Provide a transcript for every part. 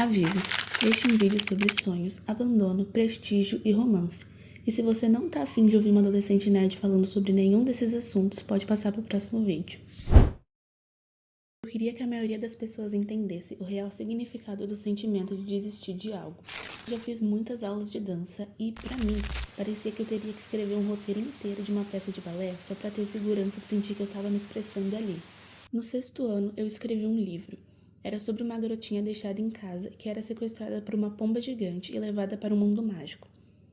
Aviso: este é um vídeo sobre sonhos, abandono, prestígio e romance. E se você não tá afim de ouvir uma adolescente nerd falando sobre nenhum desses assuntos, pode passar para o próximo vídeo. Eu queria que a maioria das pessoas entendesse o real significado do sentimento de desistir de algo. Eu já fiz muitas aulas de dança e, pra mim, parecia que eu teria que escrever um roteiro inteiro de uma peça de balé só pra ter segurança de sentir que eu tava me expressando ali. No 6º ano, eu escrevi um livro. Era sobre uma garotinha deixada em casa que era sequestrada por uma pomba gigante e levada para um mundo mágico.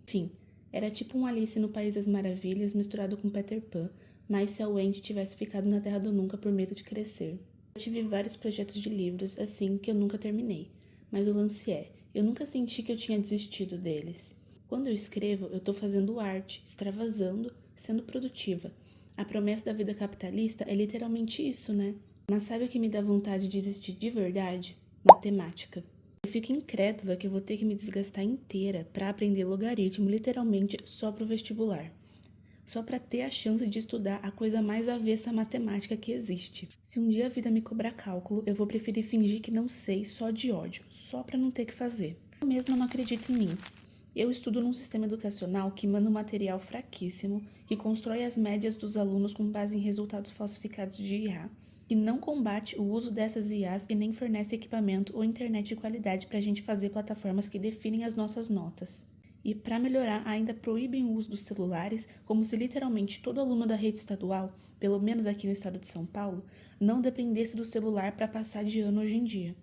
Enfim, era tipo um Alice no País das Maravilhas misturado com Peter Pan, mas se a Wendy tivesse ficado na Terra do Nunca por medo de crescer. Eu tive vários projetos de livros assim que eu nunca terminei, mas o lance é, eu nunca senti que eu tinha desistido deles. Quando eu escrevo, eu tô fazendo arte, extravasando, sendo produtiva. A promessa da vida capitalista é literalmente isso, né? Mas sabe o que me dá vontade de desistir de verdade? Matemática. Eu fico incrédula que eu vou ter que me desgastar inteira para aprender logaritmo literalmente só pro vestibular. Só para ter a chance de estudar a coisa mais avessa à matemática que existe. Se um dia a vida me cobrar cálculo, eu vou preferir fingir que não sei só de ódio, só para não ter que fazer. Eu mesma não acredito em mim. Eu estudo num sistema educacional que manda um material fraquíssimo, que constrói as médias dos alunos com base em resultados falsificados de IA, que não combate o uso dessas IAs e nem fornece equipamento ou internet de qualidade para a gente fazer plataformas que definem as nossas notas. E, para melhorar, ainda proíbem o uso dos celulares, como se literalmente todo aluno da rede estadual, pelo menos aqui no estado de São Paulo, não dependesse do celular para passar de ano hoje em dia.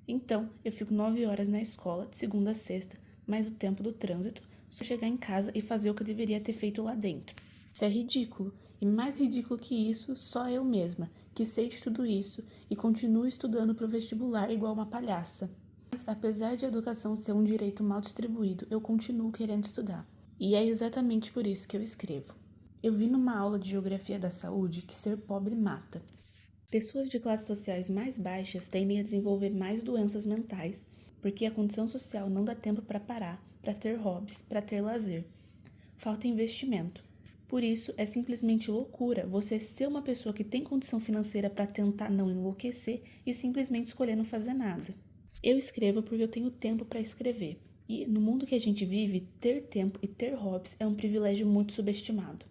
Então, eu fico 9 horas na escola, de segunda a sexta, mais o tempo do trânsito, só chegar em casa e fazer o que eu deveria ter feito lá dentro. Isso é ridículo, e mais ridículo que isso, só eu mesma, que sei de tudo isso e continuo estudando para o vestibular igual uma palhaça. Mas, apesar de a educação ser um direito mal distribuído, eu continuo querendo estudar. E é exatamente por isso que eu escrevo. Eu vi numa aula de Geografia da Saúde que ser pobre mata. Pessoas de classes sociais mais baixas tendem a desenvolver mais doenças mentais, porque a condição social não dá tempo para parar, para ter hobbies, para ter lazer. Falta investimento. Por isso, é simplesmente loucura você ser uma pessoa que tem condição financeira para tentar não enlouquecer e simplesmente escolher não fazer nada. Eu escrevo porque eu tenho tempo para escrever. E, no mundo que a gente vive, ter tempo e ter hobbies é um privilégio muito subestimado.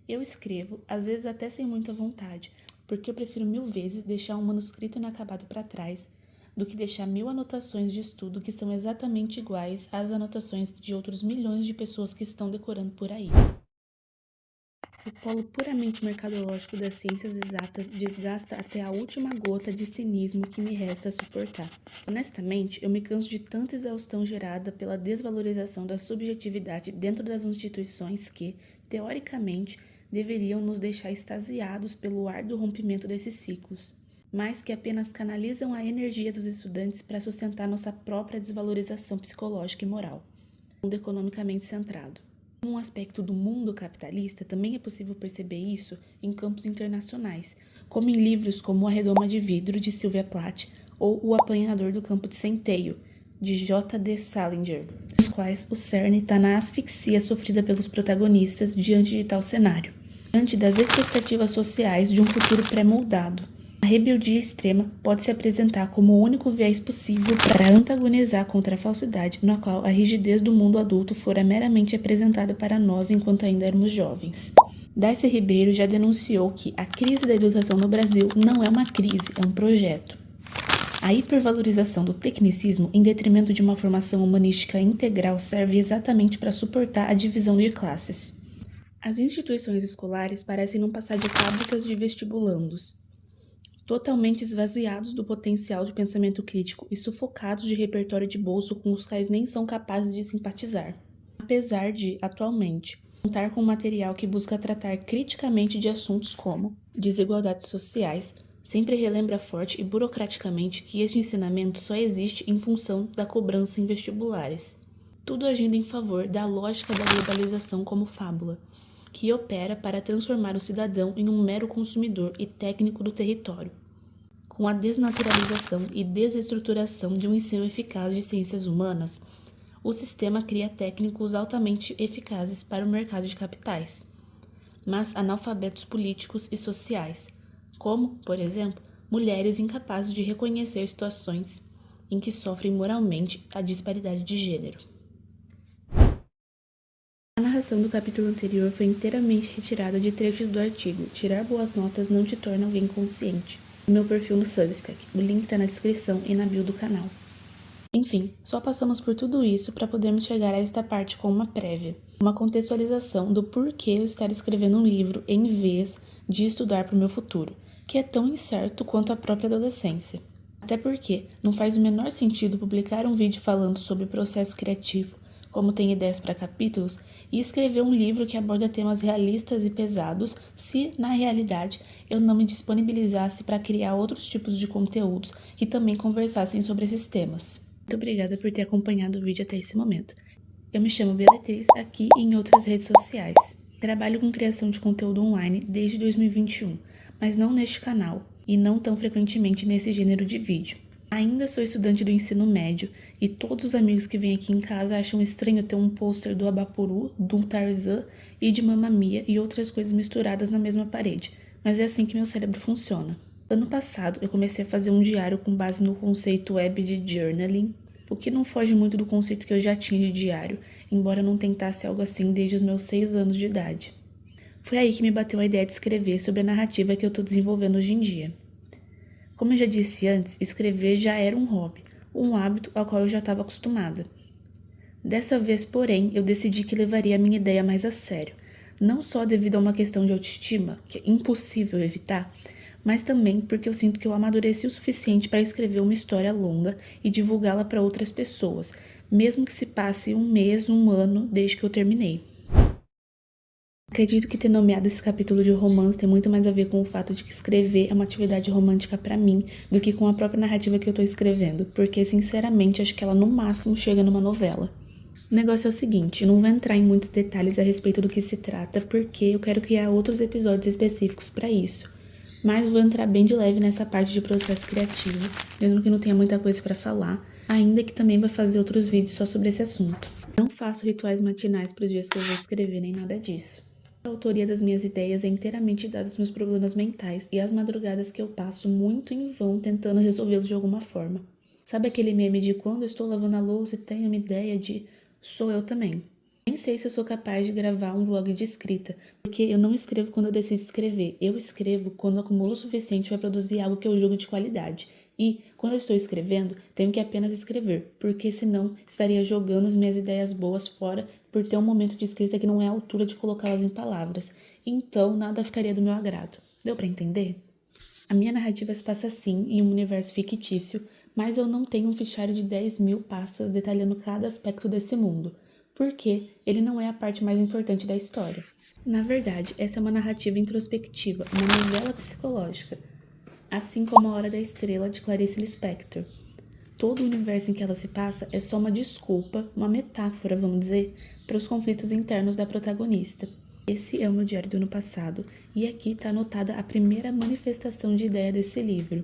Eu escrevo, às vezes até sem muita vontade, porque eu prefiro 1000 vezes deixar um manuscrito inacabado para trás do que deixar 1000 anotações de estudo que são exatamente iguais às anotações de outros milhões de pessoas que estão decorando por aí. O polo puramente mercadológico das ciências exatas desgasta até a última gota de cinismo que me resta suportar. Honestamente, eu me canso de tanta exaustão gerada pela desvalorização da subjetividade dentro das instituições que, teoricamente, deveriam nos deixar extasiados pelo ar do rompimento desses ciclos, mas que apenas canalizam a energia dos estudantes para sustentar nossa própria desvalorização psicológica e moral. Mundo economicamente centrado. Um aspecto do mundo capitalista, também é possível perceber isso em campos internacionais, como em livros como A Redoma de Vidro, de Sylvia Plath, ou O Apanhador do Campo de Centeio, de J. D. Salinger, nos quais o cerne está na asfixia sofrida pelos protagonistas diante de tal cenário, diante das expectativas sociais de um futuro pré-moldado. A rebeldia extrema pode se apresentar como o único viés possível para antagonizar contra a falsidade na qual a rigidez do mundo adulto fora meramente apresentada para nós enquanto ainda éramos jovens. Darcy Ribeiro já denunciou que a crise da educação no Brasil não é uma crise, é um projeto. A hipervalorização do tecnicismo em detrimento de uma formação humanística integral serve exatamente para suportar a divisão de classes. As instituições escolares parecem não passar de fábricas de vestibulandos, totalmente esvaziados do potencial de pensamento crítico e sufocados de repertório de bolso com os quais nem são capazes de simpatizar. Apesar de, atualmente, contar com material que busca tratar criticamente de assuntos como desigualdades sociais, sempre relembra forte e burocraticamente que este ensinamento só existe em função da cobrança em vestibulares. Tudo agindo em favor da lógica da globalização como fábula, que opera para transformar o cidadão em um mero consumidor e técnico do território. Com a desnaturalização e desestruturação de um ensino eficaz de ciências humanas, o sistema cria técnicos altamente eficazes para o mercado de capitais, mas analfabetos políticos e sociais, como, por exemplo, mulheres incapazes de reconhecer situações em que sofrem moralmente a disparidade de gênero. A narração do capítulo anterior foi inteiramente retirada de trechos do artigo Tirar boas notas não te torna alguém consciente, no meu perfil no Substack. O link está na descrição e na bio do canal. Enfim, só passamos por tudo isso para podermos chegar a esta parte com uma prévia, uma contextualização do porquê eu estar escrevendo um livro em vez de estudar para o meu futuro, que é tão incerto quanto a própria adolescência. Até porque não faz o menor sentido publicar um vídeo falando sobre o processo criativo, como tem ideias para capítulos, e escrever um livro que aborda temas realistas e pesados se, na realidade, eu não me disponibilizasse para criar outros tipos de conteúdos que também conversassem sobre esses temas. Muito obrigada por ter acompanhado o vídeo até esse momento. Eu me chamo Beatriz aqui e em outras redes sociais. Trabalho com criação de conteúdo online desde 2021, mas não neste canal e não tão frequentemente nesse gênero de vídeo. Ainda sou estudante do ensino médio e todos os amigos que vêm aqui em casa acham estranho ter um pôster do Abapuru, do Tarzan e de Mamma Mia e outras coisas misturadas na mesma parede, mas é assim que meu cérebro funciona. Ano passado, eu comecei a fazer um diário com base no conceito web de journaling, o que não foge muito do conceito que eu já tinha de diário, embora eu não tentasse algo assim desde os meus 6 anos de idade. Foi aí que me bateu a ideia de escrever sobre a narrativa que eu estou desenvolvendo hoje em dia. Como eu já disse antes, escrever já era um hobby, um hábito ao qual eu já estava acostumada. Dessa vez, porém, eu decidi que levaria a minha ideia mais a sério, não só devido a uma questão de autoestima, que é impossível evitar, mas também porque eu sinto que eu amadureci o suficiente para escrever uma história longa e divulgá-la para outras pessoas, mesmo que se passe um mês, um ano desde que eu terminei. Acredito que ter nomeado esse capítulo de romance tem muito mais a ver com o fato de que escrever é uma atividade romântica para mim do que com a própria narrativa que eu tô escrevendo, porque sinceramente acho que ela no máximo chega numa novela. O negócio é o seguinte, eu não vou entrar em muitos detalhes a respeito do que se trata, porque eu quero criar outros episódios específicos para isso. Mas vou entrar bem de leve nessa parte de processo criativo, mesmo que não tenha muita coisa para falar, ainda que também vou fazer outros vídeos só sobre esse assunto. Não faço rituais matinais para os dias que eu vou escrever, nem nada disso. A autoria das minhas ideias é inteiramente dada aos meus problemas mentais e às madrugadas que eu passo muito em vão tentando resolvê-los de alguma forma. Sabe aquele meme de quando eu estou lavando a louça e tenho uma ideia de sou eu também? Nem sei se eu sou capaz de gravar um vlog de escrita, porque eu não escrevo quando eu decido escrever, eu escrevo quando acumulo o suficiente para produzir algo que eu julgo de qualidade. E, quando eu estou escrevendo, tenho que apenas escrever, porque senão estaria jogando as minhas ideias boas fora por ter um momento de escrita que não é a altura de colocá-las em palavras. Então, nada ficaria do meu agrado. Deu para entender? A minha narrativa se passa assim, em um universo fictício, mas eu não tenho um fichário de 10.000 pastas detalhando cada aspecto desse mundo, porque ele não é a parte mais importante da história. Na verdade, essa é uma narrativa introspectiva, uma novela psicológica, assim como A Hora da Estrela, de Clarice Lispector. Todo o universo em que ela se passa é só uma desculpa, uma metáfora, vamos dizer, para os conflitos internos da protagonista. Esse é o meu diário do ano passado, e aqui está anotada a primeira manifestação de ideia desse livro.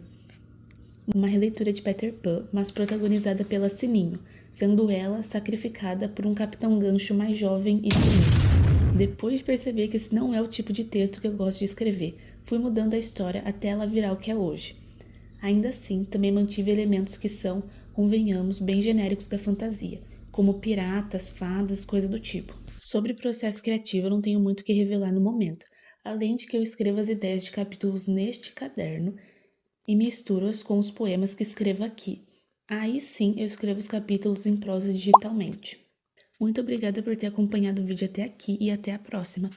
Uma releitura de Peter Pan, mas protagonizada pela Sininho, sendo ela sacrificada por um Capitão Gancho mais jovem e ciumento. Depois de perceber que esse não é o tipo de texto que eu gosto de escrever, fui mudando a história até ela virar o que é hoje. Ainda assim, também mantive elementos que são, convenhamos, bem genéricos da fantasia, como piratas, fadas, coisa do tipo. Sobre o processo criativo, eu não tenho muito o que revelar no momento, além de que eu escrevo as ideias de capítulos neste caderno e misturo-as com os poemas que escrevo aqui. Aí sim eu escrevo os capítulos em prosa digitalmente. Muito obrigada por ter acompanhado o vídeo até aqui e até a próxima.